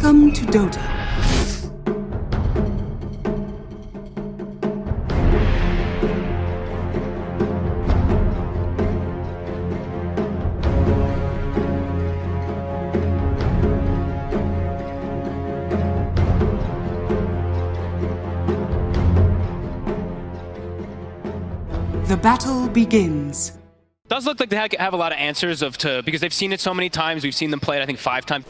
Welcome to Dota. The battle begins. Does look like they have a lot of answers because they've seen it so many times. We've seen them play it, I think, 5 times.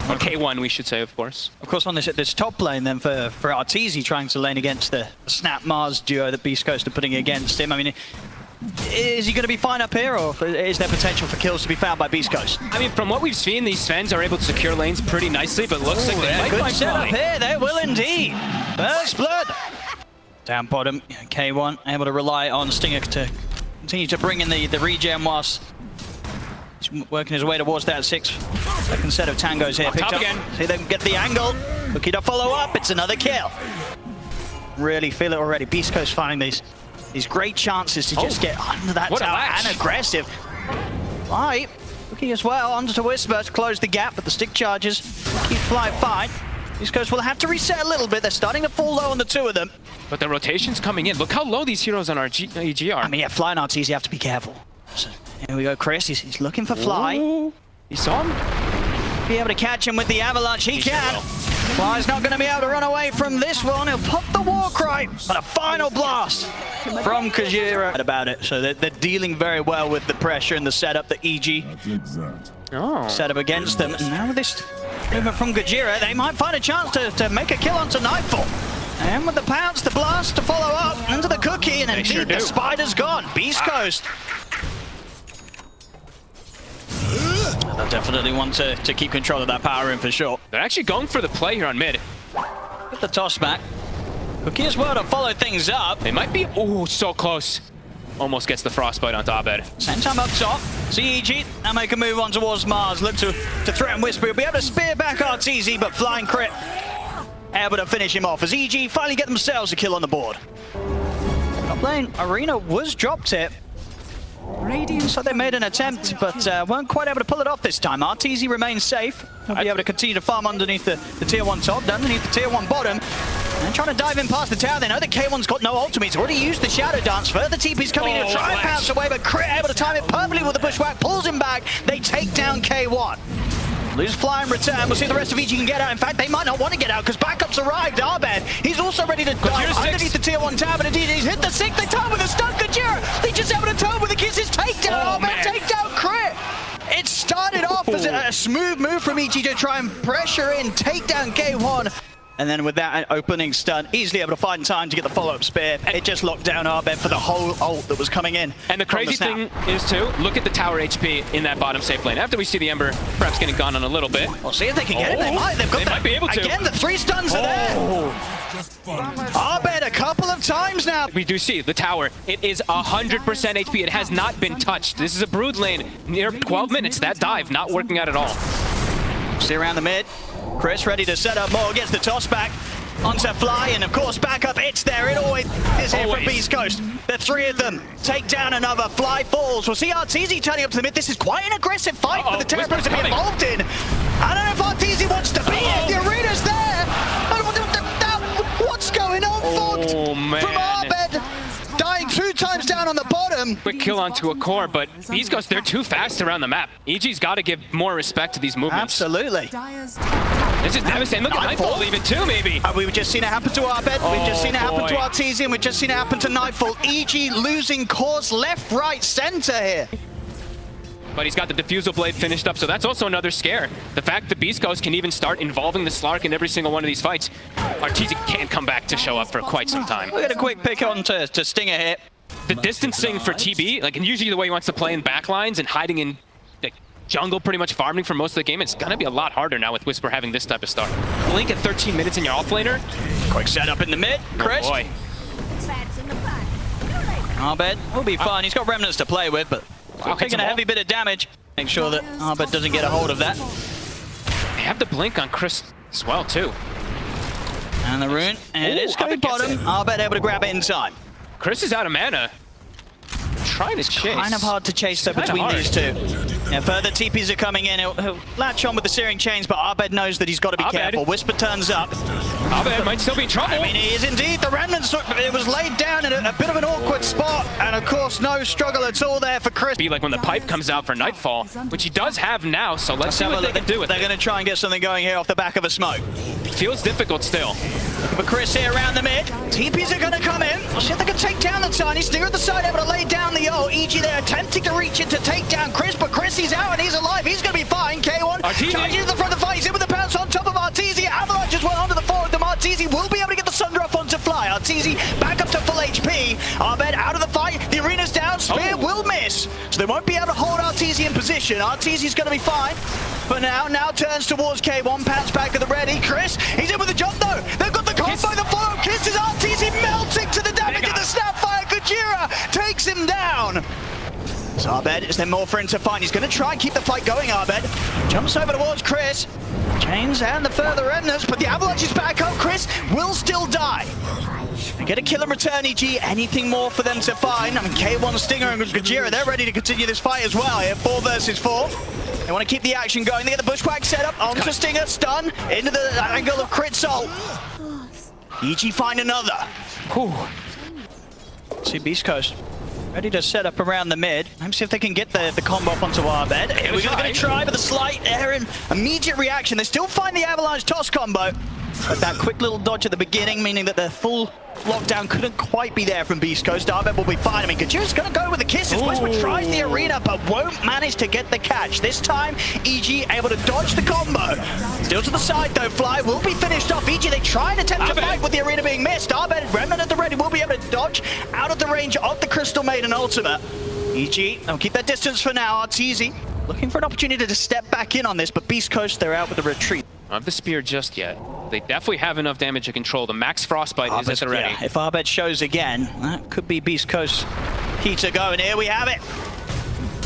On K1, we should say, of course. Of course, on this top lane, then for Arteezy trying to lane against the Snap Mars duo that Beastcoast are putting against him. I mean, is he going to be fine up here, or is there potential for kills to be found by Beastcoast? I mean, from what we've seen, these Svens are able to secure lanes pretty nicely, but looks like they might good find setup Fly. here. They will indeed. First blood. Down bottom, K1 able to rely on Stinger to continue to bring in the regen whilst he's working his way towards that second set of tangos here. Top again. See them get the angle. Looking to follow up. It's another kill. Really feel it already. Beastcoast finding these great chances to just get under that tower and aggressive. Fly looking as well onto to Whisper to close the gap, but the stick charges keep Fly fine. Beastcoast will have to reset a little bit. They're starting to fall low on the two of them. But the rotation's coming in. Look how low these heroes on our EG are. I mean, yeah, Fly and Arteezy have to be careful. So, here we go, Chris. He's looking for Fly. Ooh. You saw him? Be able to catch him with the avalanche. He can. Fly's not going to be able to run away from this one. He'll pop the war cry. But a final blast from Kajira about it. So they're dealing very well with the pressure and the setup that EG set up against them. And now with this movement from Gajira, they might find a chance to make a kill onto Nightfall. And with the pounce, the blast to follow up into the cookie, and indeed the spider's gone. Beastcoast. They'll definitely want to keep control of that power in for sure. They're actually going for the play here on mid. Get the toss back. Cookie as well to follow things up. They might be, oh, so close. Almost gets the frostbite onto Abed. Same time up top. CEG now make a move on towards Mars. Look to threaten Whisper. He'll be able to spear back Arteezy, but flying crit able to finish him off as EG finally get themselves a kill on the board. Top lane, Arena was dropped here. So they made an attempt, but weren't quite able to pull it off this time. Arteezy remains safe. He'll be able to continue to farm underneath the tier 1 top, underneath the tier 1 bottom. And trying to dive in past the tower. They know that K1's got no ultimate. He's already used the Shadow Dance. Further TP's coming in to try and pounce away, but Crit able to time it perfectly with the pushback, pulls him back. They take down K1. Lose Fly in return. We'll see if the rest of EG can get out. In fact, they might not want to get out because backup's arrived. Arbed, he's also ready to dive underneath the tier 1 tower, but indeed he's hit the 6th. They time with a stun. Kajira, they just able to turn with the kisses. Takedown. Arbed, takedown, Crit. It started off as a smooth move from EG to try and pressure in, take down K1. And then with that opening stun, easily able to find time to get the follow-up spear. It just locked down Arbed for the whole ult that was coming in. And the crazy thing is, too, look at the tower HP in that bottom safe lane. After we see the Ember perhaps getting gone on a little bit. We'll see if they can get it. They might. They might be able to. Again, the 3 stuns are there. Arbed a couple of times now. We do see the tower. It is 100% HP. It has not been touched. This is a Brood lane. Near 12 minutes. That dive not working out at all. See around the mid. Chris ready to set up more, gets the toss back onto Fly, and of course back up, it's there, it always is here from Beastcoast. The 3 of them take down another, Fly falls. We'll see Arteezy turning up to the mid. This is quite an aggressive fight for the Terrapins to be involved in. I don't know if Arteezy wants to be in, the arena's there. What's going on, Fogged? From Arbed, dying 2 times down on the bottom. Quick kill onto a core, but Beastcoast, they're too fast around the map. EG's got to give more respect to these movements. Absolutely. This is devastating. Look at Nightfall even too, maybe. We've just seen it happen to Arbed. We've just seen it happen to Arteezy, and we've just seen it happen to Nightfall. EG losing cores left, right, center here. But he's got the Diffusal Blade finished up, so that's also another scare. The fact that Beastcoast can even start involving the Slark in every single one of these fights. Arteezy can't come back to show up for quite some time. We'll get a quick pick on to Stinger here. The distancing for TB, like, and usually the way he wants to play in backlines and hiding in like, jungle, pretty much farming for most of the game, it's gonna be a lot harder now with Whisper having this type of start. Blink at 13 minutes in your offlaner. Quick setup in the mid, Chris. Oh boy. Arbed will be fine. He's got remnants to play with, but taking a heavy bit of damage. Make sure that Arbed doesn't get a hold of that. They have the blink on Chris as well, too. And the rune, and it's coming bottom. Arbed able to grab it in time. Chris is out of mana. trying to chase. Kind of hard to chase though between these two. Yeah, further TPs are coming in. He'll latch on with the searing chains, but Abed knows that he's got to be careful. Whisper turns up. Abed might still be in trouble. I mean, he is indeed. The remnants, it was laid down in a bit of an awkward spot, and of course, no struggle at all there for Chris. Be like when the pipe comes out for Nightfall, which he does have now, so let's see what they can do with it. They're going to try and get something going here off the back of a smoke. Feels difficult still. But Chris here around the mid. TPs are going to come in. See if they can take down the Tiny. Stinger at the side, able to lay down the O. EG there attempting to reach in to take down Chris, but Chris, he's out and he's alive. He's going to be fine. K1 charging to the front of the fight. He's in with the pounce on top of Arteezy. Avalanche just went onto the forward. The Arteezy will be able to get the Sunder up onto Fly. Arteezy back up to full HP. Abed out of the fight. The arena's down. Spear will miss. So they won't be able to hold Arteezy in position. Arteezy's going to be fine. But now turns towards K1, pounce back at the ready. Chris, he's in with the jump though. They've got the combo, the follow. Kiss is Arteezy melting to the damage of the Snapfire. Gujira takes him down. So Abed, is there more for him to find? He's going to try and keep the fight going, Abed. Jumps over towards Chris. Chains and the further remnants, but the Avalanche is back up. Chris will still die. They get a kill and return, EG. Anything more for them to find? I mean, K1, Stinger, and Gujira, they're ready to continue this fight as well here. 4 versus 4. They want to keep the action going. They get the bushwhack set up onto Stinger, stun, into the angle of Crit Soul. EG find another. Whew. See Beastcoast ready to set up around the mid. Let's see if they can get the combo up onto Abed. Here we're going to try, but the slight error and immediate reaction. They still find the Avalanche toss combo. But that quick little dodge at the beginning, meaning that the full lockdown couldn't quite be there from Beastcoast. Abed will be fine. I mean, Gujira's going to go with the kisses. Whisper tries the arena, but won't manage to get the catch. This time, EG able to dodge the combo. Still to the side, though. Fly will be finished off. EG, they try and attempt to fight with the arena being missed. Abed, Remnant at the ready, will be able to dodge out of the range of the Crystal Maiden ultimate. EG, they'll keep that distance for now. Arteezy looking for an opportunity to step back in on this, but Beastcoast, they're out with the retreat. Not the spear just yet. They definitely have enough damage to control. The max frostbite is at the ready. Yeah, if Abed shows again, that could be Beastcoast's key to go, and here we have it.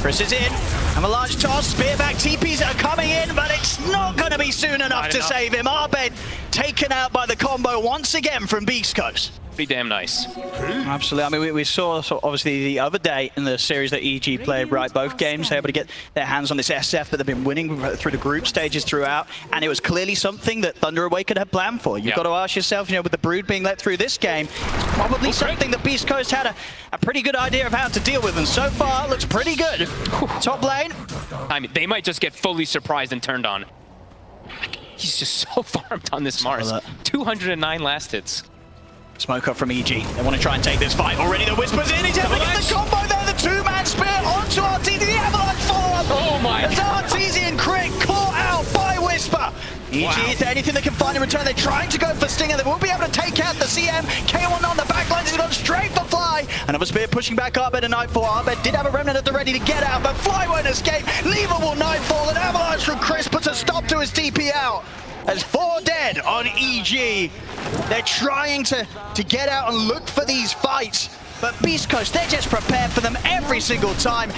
Chris is in. And a large toss. Spear back. TPs are coming in, but it's not going to be soon enough to save him. Abed taken out by the combo once again from Beastcoast. Be damn nice. Absolutely. I mean, we saw obviously the other day in the series that EG played, right? Both games, they were able to get their hands on this SF that they've been winning through the group stages throughout, and it was clearly something that Thunder Awakened had planned for. You've got to ask yourself, with the Brood being let through this game, it's probably something that Beastcoast had a pretty good idea of how to deal with, and so far, it looks pretty good. Top lane. I mean, they might just get fully surprised and turned on. He's just so farmed on this Mars. 209 last hits. Smoke up from EG. They want to try and take this fight. Already the Whisper's in. He's able to get the combo there. The two-man spear onto Arteezy. The Avalanche follow-up. Oh my God. As Arteezy and Crit caught out by Whisper. EG, is there anything they can find in return? They're trying to go for Stinger. They will be able to take out the CM. K1 on the backline. He's gone straight for Fly. Another spear pushing back Abed and Nightfall. Abed did have a remnant at the ready to get out, but Fly won't escape. Neither will Nightfall. An Avalanche from Chris puts a stop to his TP out. As 4 dead on EG. They're trying to get out and look for these fights, but Beastcoast, they're just prepared for them every single time.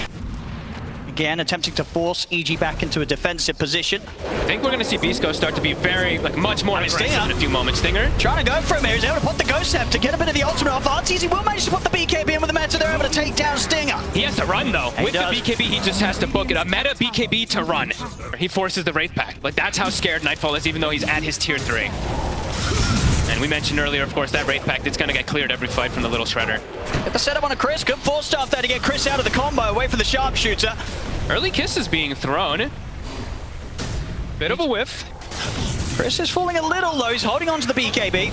Again, attempting to force EG back into a defensive position. I think we're going to see Beastcoast start to be very, much more aggressive in a few moments. Stinger trying to go for him here. He's able to put the Ghost Step to get a bit of the ultimate off. Arteezy will manage to put the BKB in with the meta. They're able to take down Stinger. He has to run, though. With the BKB, he just has to book it. A meta BKB to run. He forces the Wraith Pack. That's how scared Nightfall is, even though he's at his tier 3. And we mentioned earlier, of course, that Wraith Pack that's going to get cleared every fight from the Little Shredder. Get the setup on a Chris. Good force stuff there to get Chris out of the combo, away from the Sharpshooter. Early kiss is being thrown. Bit of a whiff. Chris is falling a little low. He's holding on to the BKB.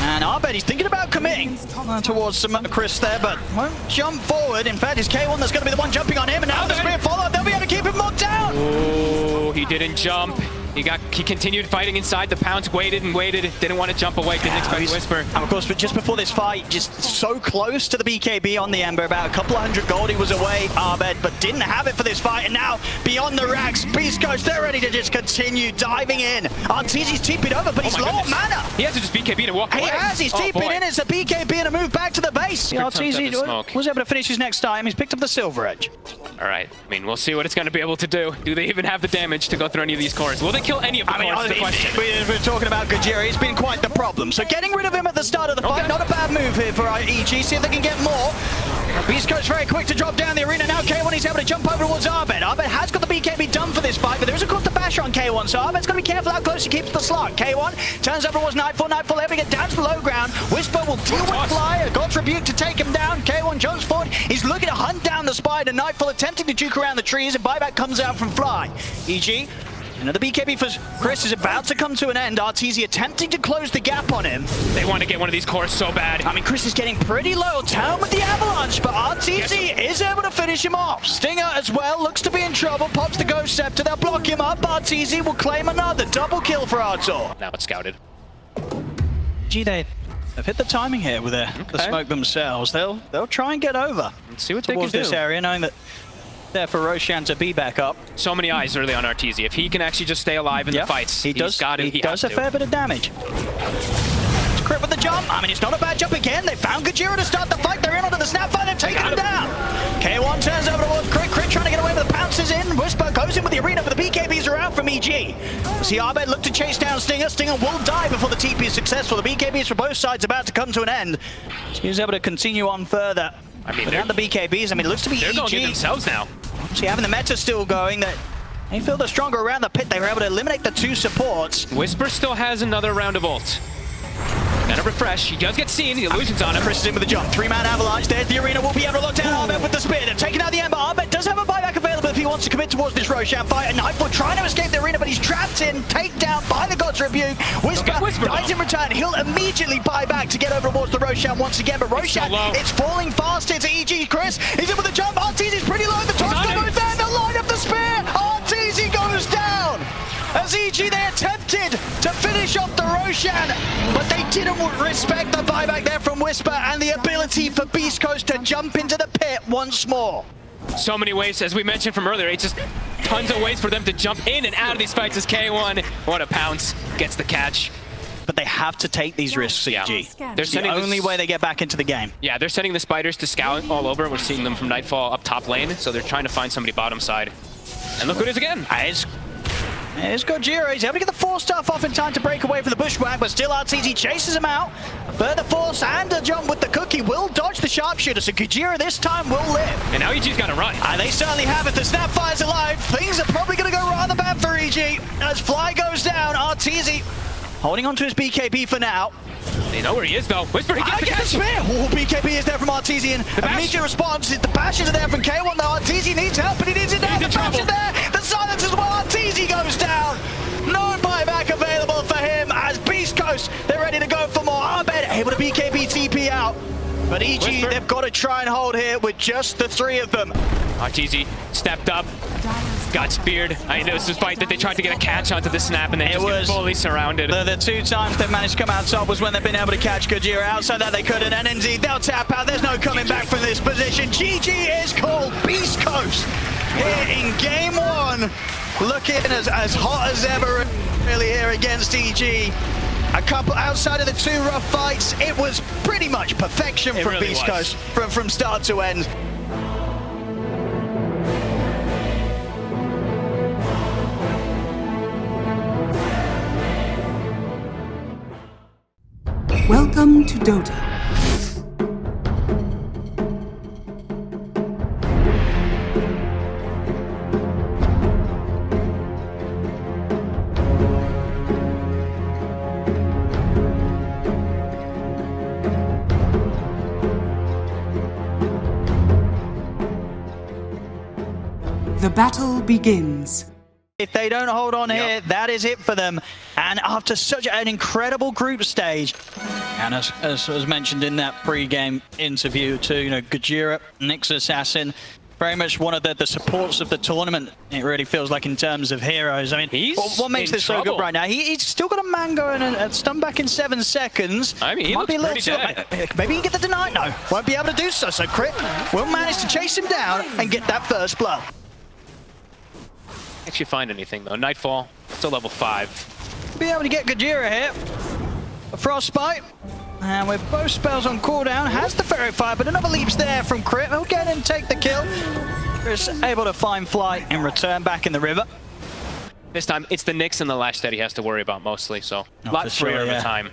And Abed, he's thinking about committing towards some Chris there, but won't jump forward. In fact, it's K1 that's going to be the one jumping on him, and now the spear follow-up. They'll be able to keep him locked down. Oh, he didn't jump. He continued fighting inside. The Pounce waited and waited. Didn't want to jump away. Didn't expect Whisper. And of course, but just before this fight, just so close to the BKB on the Ember. About a couple of hundred gold he was away, Abed, but didn't have it for this fight. And now, beyond the racks, Beastcoast, they're ready to just continue diving in. Arteezy's TP'd over, but he's low on mana. He has to just BKB to walk away. He has. He's TP'd in. It's a BKB and a move back to the base. Arteezy was able to finish his next time. He's picked up the Silver Edge. All right. I mean, we'll see what it's going to be able to do. Do they even have the damage to go through any of these cores? Will they kill any of the cores is the question. We're talking about Gojira. He's been quite the problem. So getting rid of him at the start of the fight, not a bad move here for EG. See if they can get more. Beastcoast very quick to drop down the arena. Now K1 is able to jump over towards Arbed. Arbed has got the BKB done for this fight, but there is of course the basher on K1, so Arbed's got to be careful how close he keeps the slot. K1 turns over towards Nightfall. Nightfall able to get down to the low ground. Whisper will deal with Fly. A God's Rebuke to take him down. K1 jumps forward. He's looking to hunt down the Spider. Nightfall attempting to juke around the trees, and buyback comes out from Fly. EG. Another BKB for Chris is about to come to an end. Arteezy attempting to close the gap on him. They want to get one of these cores so bad. I mean, Chris is getting pretty low down with the avalanche, but Arteezy is able to finish him off. Stinger as well looks to be in trouble. Pops the Ghost Scepter. They'll block him up. Arteezy will claim another double kill for Artur. Now it's scouted. Gee, they've hit the timing here with the smoke themselves. They'll try and get over. Let's see what they can do. This area, knowing that there for Roshan to be back up. So many eyes early on Arteezy. If he can actually just stay alive in the fights, he does a fair bit of damage. Crit with the jump. I mean, it's not a bad jump again. They found Gojira to start the fight. They're in onto the Snapfire. They're taking him down. K1 turns over towards Crit. Crit trying to get away with the pounces in. Whisper goes in with the arena, but the BKBs are out from EG. See Arbed look to chase down Stinger. Stinger will die before the TP is successful. The BKBs for both sides about to come to an end. He's able to continue on further. I mean, without the BKBs, I mean, it looks to be they're EG. going to get themselves now. See, having the meta still going, that they feel the stronger around the pit. They were able to eliminate the two supports. Whisper still has another round of ult. Gotta refresh. He does get seen. The illusion's on him. Chris is in with the jump. 3-man avalanche. There's the arena. Will be able to lock down Arbed with the spear. They're taking out the Ember. Arbed does have a buyback available if he wants to commit towards this Roshan fight. And Nightfall trying to escape the arena, but he's trapped in. Takedown by the God's Rebuke. Whisper dies in return. He'll immediately buy back to get over towards the Roshan once again. But Roshan, it's falling fast into EG. Chris, he's in with the jump. Arteezy's pretty low. The top goes there. They'll line up the spear. Arteezy goes down. As EG, they attempted to finish off the Roshan, but they didn't respect the buyback there from Whisper and the ability for Beastcoast to jump into the pit once more. So many ways, as we mentioned from earlier, it's just tons of ways for them to jump in and out of these fights as K1. What a pounce, gets the catch. But they have to take these risks, EG. They're the only way they get back into the game. Yeah, they're sending the Spiders to scout all over. We're seeing them from Nightfall up top lane, so they're trying to find somebody bottom side. And look who it is again. There's Gojira. He's able to get the force stuff off in time to break away from the bushwhack, but still Arteezy chases him out. A further force and a jump with the cookie will dodge the sharpshooter, so Gojira this time will live. And now EG's got to run. And they certainly have it. The Snapfire's alive. Things are probably going to go rather bad for EG. As Fly goes down, Arteezy holding onto his BKB for now. They know where he is, though. Whisper, he gets the catch. Spear. Oh, BKB is there from Arteezy, and immediate response. The bashes are there from K1, though. Arteezy needs help, but he needs it now. The bash is there. The silence as well. Arteezy goes down. No buyback available for him as Beastcoast, they're ready to go for more. Arbed able to BKB TP out. But EG, Whisper, they've got to try and hold here with just the three of them. Arteezy stepped up, got speared. I know this is a fight that they tried to get a catch onto the snap and they just get fully surrounded. The two times they've managed to come out top was when they've been able to catch Gojira. Outside that they couldn't, and indeed they'll tap out. There's no coming back from this position. GG is called. Beastcoast here in game one. Looking as hot as ever really here against EG. A couple outside of the two rough fights, it was pretty much perfection from really Beastcoast from start to end. Welcome to Dota. The battle begins. If they don't hold on here, that is it for them. And after such an incredible group stage, and as was mentioned in that pre-game interview too, you know, Gojira, Nyx Assassin, very much one of the supports of the tournament, it really feels like, in terms of heroes. I mean, what makes this so good right now? He's still got a mango and a stun back in 7 seconds. I mean, he might be a little dead. Maybe he can get the deny. No, won't be able to do so. So Crit will manage to chase him down and get that first blood. Actually find anything though. Nightfall, still level 5. Be able to get Gojira here. A Frostbite. And with both spells on cooldown, has the Ferret Fire, but another leap's there from Crit. He'll get and take the kill. Chris able to find Fly and return back in the river. This time, it's the Nyx and the Lash that he has to worry about mostly, so a Oh, lot for freer sure, of a yeah. time.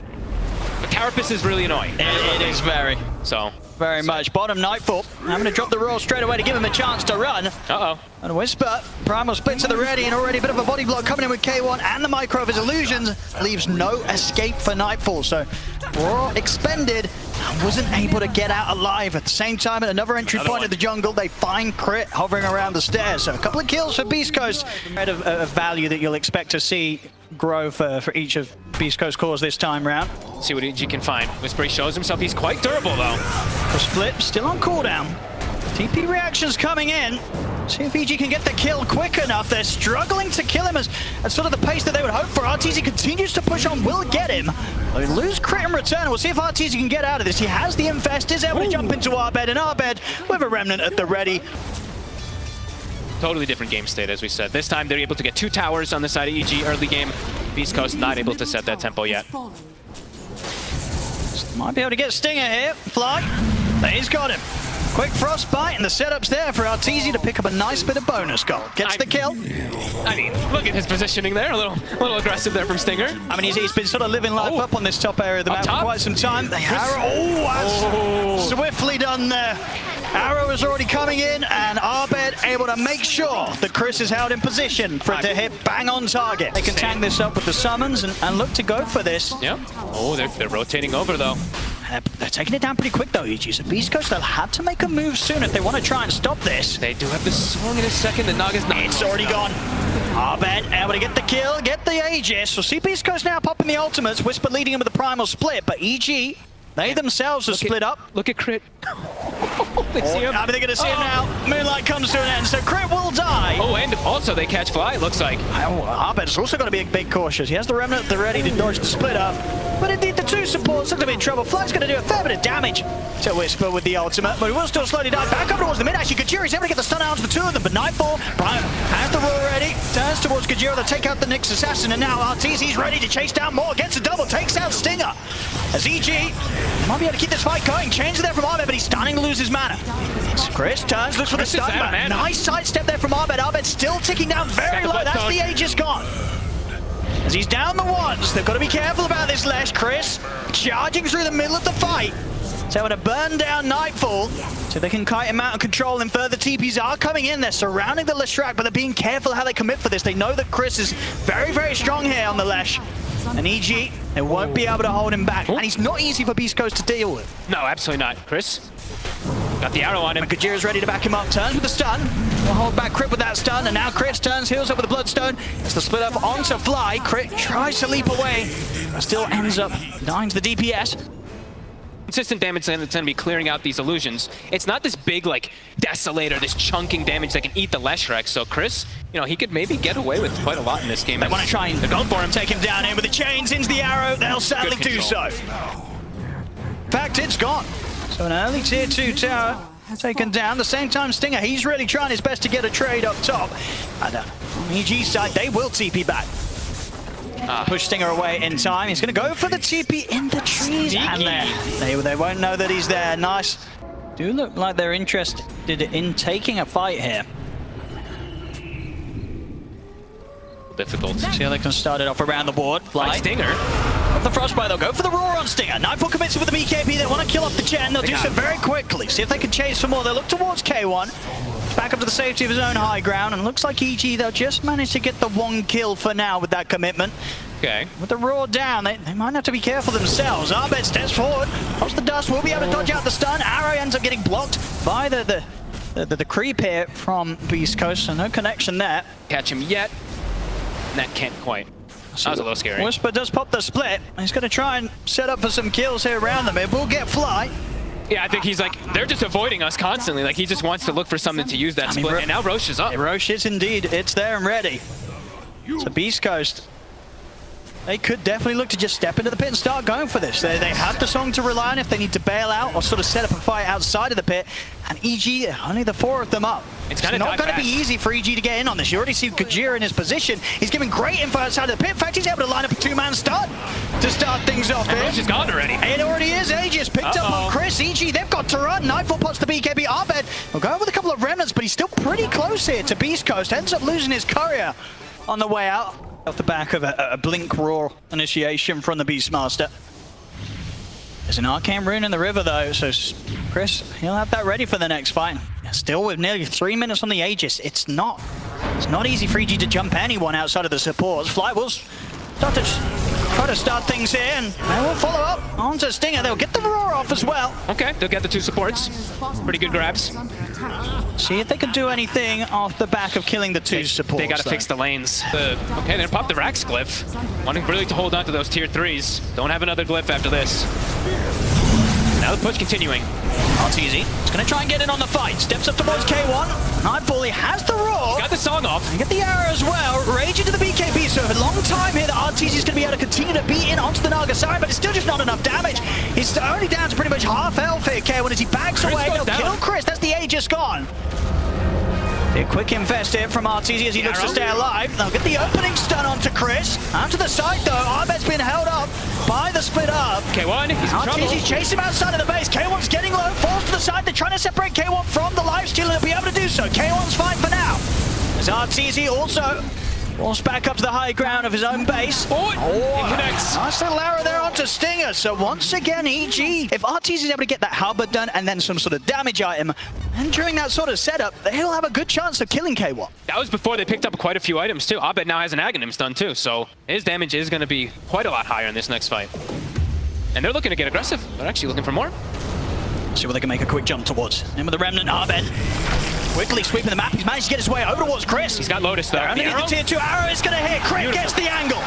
But Carapace is really annoying. It is very. So. Very much. Bottom Nightfall. I'm going to drop the roll straight away to give him a chance to run. Uh-oh. And Whisper, Primal split to the ready, and already a bit of a body block coming in with K1 and the micro of his illusions. Leaves no escape for Nightfall. So Raw expended and wasn't able to get out alive. At the same time, at another entry point of the jungle, they find Crit hovering around the stairs. So a couple of kills for Beastcoast. Of value that you'll expect to see grow for each of Beastcoast cores this time round. See what EG can find. Whisper shows himself. He's quite durable, though. The split still on cooldown. TP reactions coming in. See if EG can get the kill quick enough. They're struggling to kill him at sort of the pace that they would hope for. RTZ continues to push on, will get him. They lose Crit in return. We'll see if RTZ can get out of this. He has the Infest, is able to jump into Arbed, and Arbed with a Remnant at the ready. Totally different game state, as we said. This time, they're able to get 2 towers on the side of EG early game. Beastcoast not able to set that tempo yet. Might be able to get Stinger here. Fly. He's got him. Quick Frostbite, and the setup's there for Arteezy to pick up a nice bit of bonus gold. Gets the kill. I mean, look at his positioning there. A little aggressive there from Stinger. I mean, he's been sort of living life up on this top area of the map for quite some time. The arrow, that's swiftly done there. Arrow is already coming in, and Arbed able to make sure that Chris is held in position for it to hit bang on target. They can tank this up with the summons and look to go for this. Yep. Oh, they're rotating over, though. They're taking it down pretty quick, though, EG. So Beastcoast, they'll have to make a move soon if they want to try and stop this. They do have the swung in a second. The Naga's not. It's already gone. Arbed able to get the kill, get the Aegis. We'll see Beastcoast now popping the ultimates. Whisper leading him with the Primal split, but EG, they themselves are split up. Look at Crit. They see him. I mean, they're going to see him now. Moonlight comes to an end, so Crit will die. Oh, and also they catch Fly, it looks like. Arbed's also got to be a bit cautious. He has the Remnant at the ready to dodge the split up. But indeed, the 2 supports look to be in trouble. Fly's going to do a fair bit of damage to Whisper with the ultimate, but he will still slowly die. Back up towards the mid. Actually, Gajira's able to get the stun out to the 2 of them, but Nightfall, Brian has the roll ready, turns towards Gajira to take out the Nyx assassin, and now RTZ's ready to chase down more. Gets a double, takes out Stinger. As EG might be able to keep this fight going. Change there from Arbed, but he's starting to lose his mana. Chris turns, looks for the stun. Nice sidestep there from Arbed. Arbed still ticking down very low. That's the Aegis gone. As he's down the ones, they've got to be careful about this Lash. Chris charging through the middle of the fight. So going to burn down Nightfall so they can kite him out of control, and further TPs are coming in. They're surrounding the Leshrac, but they're being careful how they commit for this. They know that Chris is very, very strong here on the Lash. And EG, they won't be able to hold him back. And he's not easy for Beastcoast to deal with. No, absolutely not. Chris got the arrow on him. And Gajira's ready to back him up. Turns with the stun. Will hold back Crit with that stun. And now Chris turns, heals up with the Bloodstone. It's the split up onto Fly. Crit tries to leap away, but still ends up dying to the DPS. Consistent damage that's going to be clearing out these illusions. It's not this big, like, Desolator, this chunking damage that can eat the Leshrac. So Chris, you know, he could maybe get away with quite a lot in this game. They want to try and go for him, take him down in with the chains into the arrow. They'll sadly do so. In fact, it's gone. So an early tier 2 tower taken down. At the same time, Stinger, he's really trying his best to get a trade up top. And on EG side, they will TP back. Push Stinger away in time. He's going to go for the TP in the trees. And they won't know that he's there. Nice. Do look like they're interested in taking a fight here. Difficult. See how they can start it off around the board. Fly. Stinger. The Frostbite, they'll go for the roar on Stinger. Nightfall commits with the BKB. They want to kill off the Chen. They'll do so very quickly. See if they can chase for more. They'll look towards K1. Back up to the safety of his own high ground. And looks like EG, they'll just manage to get the 1 kill for now with that commitment. Okay. With the roar down, they might have to be careful themselves. Arbed steps forward. Pops the dust. Will be able to dodge out the stun. Arrow ends up getting blocked by the creep here from Beastcoast. So no connection there. Catch him yet. That can't quite. That was a little scary. Whisper does pop the split. He's going to try and set up for some kills here around them. It will get Fly. Yeah, I think he's like, they're just avoiding us constantly. Like, he just wants to look for something to use that split. And now Roche is up. Roche is indeed. It's there and ready. So Beastcoast, they could definitely look to just step into the pit and start going for this. They have the song to rely on if they need to bail out or sort of set up a fight outside of the pit. And EG, only the 4 of them up. It's not going to be easy for EG to get in on this. You already see Gajira in his position. He's giving great info outside of the pit. In fact, he's able to line up a 2-man stun to start things off here. Roche is gone already. It already is. Aegis picked up on Chris. EG, they've got to run. Nightfall pots the BKB. Arbed will go with a couple of remnants, but he's still pretty close here to Beastcoast. Ends up losing his courier. on the way out. Off the back of a Blink Roar initiation from the Beastmaster. There's an Arcane Rune in the river though, so Chris, he'll have that ready for the next fight. Still with nearly 3 minutes on the Aegis, it's not easy for EG to jump anyone outside of the supports. Fly will start to try to start things here, and they will follow up onto Stinger. They'll get the Roar off as well. Okay, they'll get the 2 supports. Pretty good grabs. See if they can do anything off the back of killing the 2 supports. They gotta fix the lanes. Okay, then pop the Rax glyph. Wanting really to hold on to those tier 3s. Don't have another glyph after this. Now the push continuing. Arteezy is going to try and get in on the fight. Steps up towards K1. Nightfall, he has the Roar. Got the song off. And get the arrow as well. Rage into the BKB. So a long time here that Arteezy is going to be able to continue to beat in onto the Nagasari, but it's still just not enough damage. He's only down to pretty much half health here, K1, as he backs away. They'll kill Chris. That's the Aegis gone. A quick infest here from Arteezy as he looks to stay alive. They'll get the opening stun onto Chris. Out to the side though, Arbet's been held up by the split up. K1, he's in trouble. Arteezy chase him outside of the base. K1's getting low, falls to the side. They're trying to separate K1 from the lifesteal, and they'll be able to do so. K1's fine for now. As Arteezy also walks back up to the high ground of his own base. He connects. Nice little arrow there onto Stinger. So once again, EG, if Arteezy is able to get that halberd done and then some sort of damage item, and during that sort of setup, he'll have a good chance of killing K1. That was before they picked up quite a few items too. Abed now has an Aghanim stun too, so his damage is going to be quite a lot higher in this next fight. And they're looking to get aggressive. They're actually looking for more. See what they can make a quick jump towards. In with the Remnant, Abed quickly sweeping the map. He's managed to get his way over towards Chris. He's got Lotus though. Underneath the tier 2 arrow is going to hit. Chris gets the angle.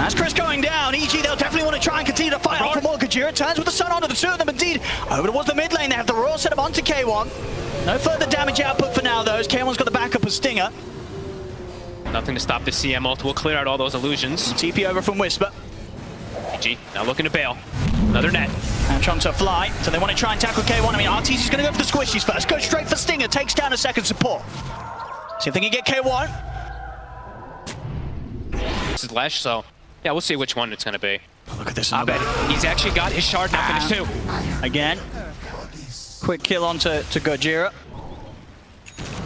As Chris going down, EG, they'll definitely want to try and continue to fight on for more. Gajira turns with the sun onto the 2 of them indeed. Over towards the mid lane, they have the Roar set up onto K1. No further damage output for now though, as K1's got the backup of Stinger. Nothing to stop the CM ult. We'll clear out all those illusions. TP over from Whisper. EG now looking to bail. Another net. And trying to fly, so they want to try and tackle K1. I mean, Arteezy's going to go for the squishies first. Goes straight for Stinger, takes down a second support. See if they can get K1. This is Lesh, so yeah, we'll see which one it's going to be. Look at this. Abed, he's actually got his shard now finished too. Again. Quick kill onto Gojira.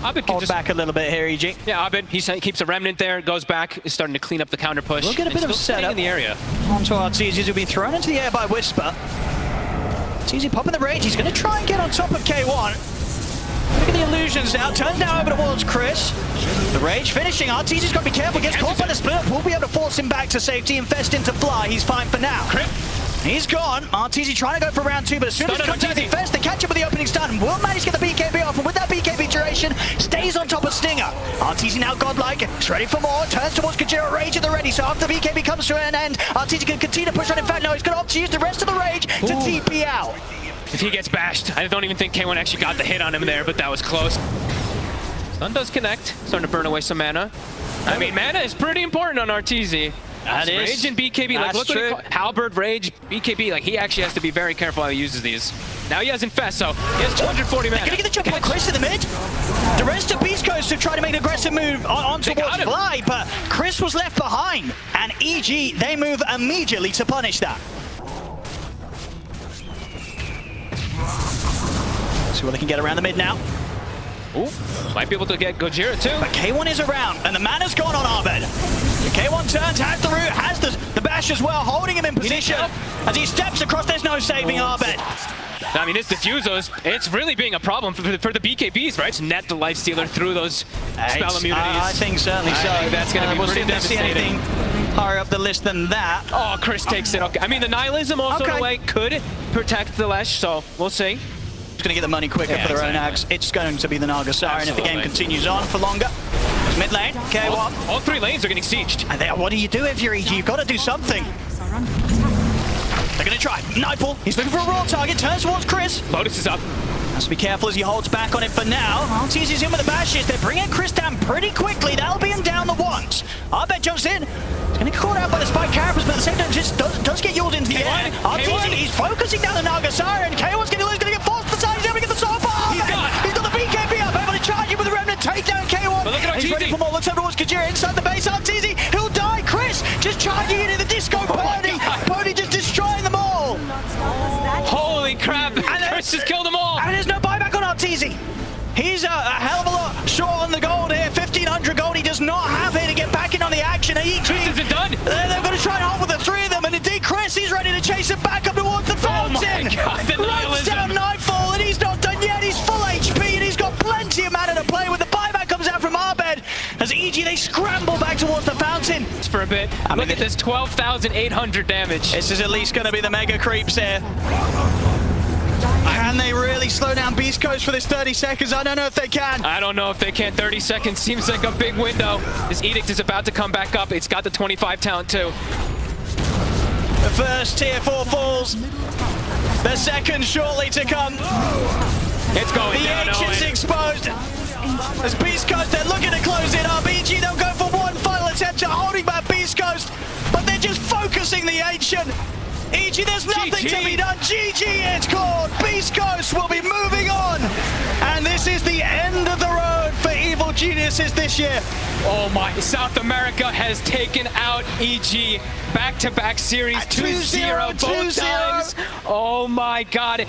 Abed can Hold back a little bit here, EG. Yeah, Abed, he keeps a remnant there, goes back, is starting to clean up the counter push. We'll get a bit of setup in the area. Onto Arteezy, who'll be thrown into the air by Whisper. Arteezy popping the rage, he's going to try and get on top of K1. Look at the illusions now, turns now over towards Chris. The rage finishing, Arteezy's got to be careful, gets caught by the split. We'll be able to force him back to safety, infest into Fly, he's fine for now. Crip. He's gone. Arteezy trying to go for round 2, but as soon as he comes out the infest, they catch him with the opening stun. Will manage to get the BKB off, and with that BKB duration, stays on top of Stinger. Arteezy now godlike, he's ready for more, turns towards Gajira, rage at the ready, so after the BKB comes to an end, Arteezy can continue to push on. In fact, no, he's going to opt to use the rest of the rage to TP out. If he gets bashed, I don't even think K1 actually got the hit on him there, but that was close. Stun does connect, starting to burn away some mana. I mean, mana is pretty important on Arteezy. That is. Rage and BKB, like look what Halberd, Rage, BKB, like he actually has to be very careful how he uses these. Now he has Infest, so he has 240 mana. They're gonna get the jump on Chris in the mid. The rest of Beastcoast have tried to make an aggressive move on towards Fly, but Chris was left behind. And EG, they move immediately to punish that. See what they can get around the mid now. Ooh, might be able to get Gojira too. But K1 is around, and the mana's gone on Arbed. K1 turns, has the root, has the bash as well, holding him in position. As he steps across, there's no saving Arbed. I mean, this diffuser, it's really being a problem for the BKBs, right? To net the lifestealer through those spell immunities. I think certainly so. I think that's going to be pretty devastating. Higher up the list than that. Oh, Chris takes it. Okay. I mean, the Nihilism also in a way could protect the Lesh, so we'll see. Going to get the money quicker for their own axe. It's going to be the Nagasari, and if the game continues on for longer. Mid lane, K1. All 3 lanes are getting sieged. And what do you do if you're EG? You've got to do something. They're going to try. Nightfall, he's looking for a raw target, turns towards Chris. Lotus is up. Has to be careful as he holds back on it for now. Arteezy's in with the bashes. They're bringing Chris down pretty quickly. That'll be him down the once. Arbed jumps in. He's going to get caught out by the spike carapers, but at the same time just does get yelled into the air. Arteezy, he's focusing down the Nagasari, and K1's going to get forced to the side. He's able to get the sword. He's got the BKB up, able to charge him with the Remnant, take down K1. But look at He's ready for more. Looks over towards Gajira inside the base. Arteezy, he'll die. Chris just charging into the disco pony. Pony just destroying them all. Holy crap! Chris just killed them all. And there's no buyback on Arteezy. He's a hell of a lot short on the gold here. 1,500 gold. He does not have here to get back action. Chris isn't done. They're going to try and hold with the three of them, and indeed Chris, he's ready to chase it back up towards the fountain. Oh my God, the Runs nihilism. down Nightfall, and he's not done yet. He's full HP, and he's got plenty of mana to play with. The buyback comes out from Arbed as EG, they scramble back towards the fountain. For a bit. Look at this, 12,800 damage. This is at least going to be the mega creeps here. Can they really slow down Beastcoast for this 30 seconds? I don't know if they can. I don't know if they can. 30 seconds seems like a big window. This Edict is about to come back up. It's got the 25 talent too. The first tier 4 falls. The second shortly to come. It's going The down. Ancient's exposed. As Beastcoast, they're looking to close it up. EG, they'll go for one final attempt at holding back Beastcoast, but they're just focusing the Ancient. EG, there's nothing to be done. GG, it's called. Beastcoast will be moving on. And this is the end of the road for Evil Geniuses this year. Oh my, South America has taken out EG. Back-to-back series, 2-0 both times. Oh my God.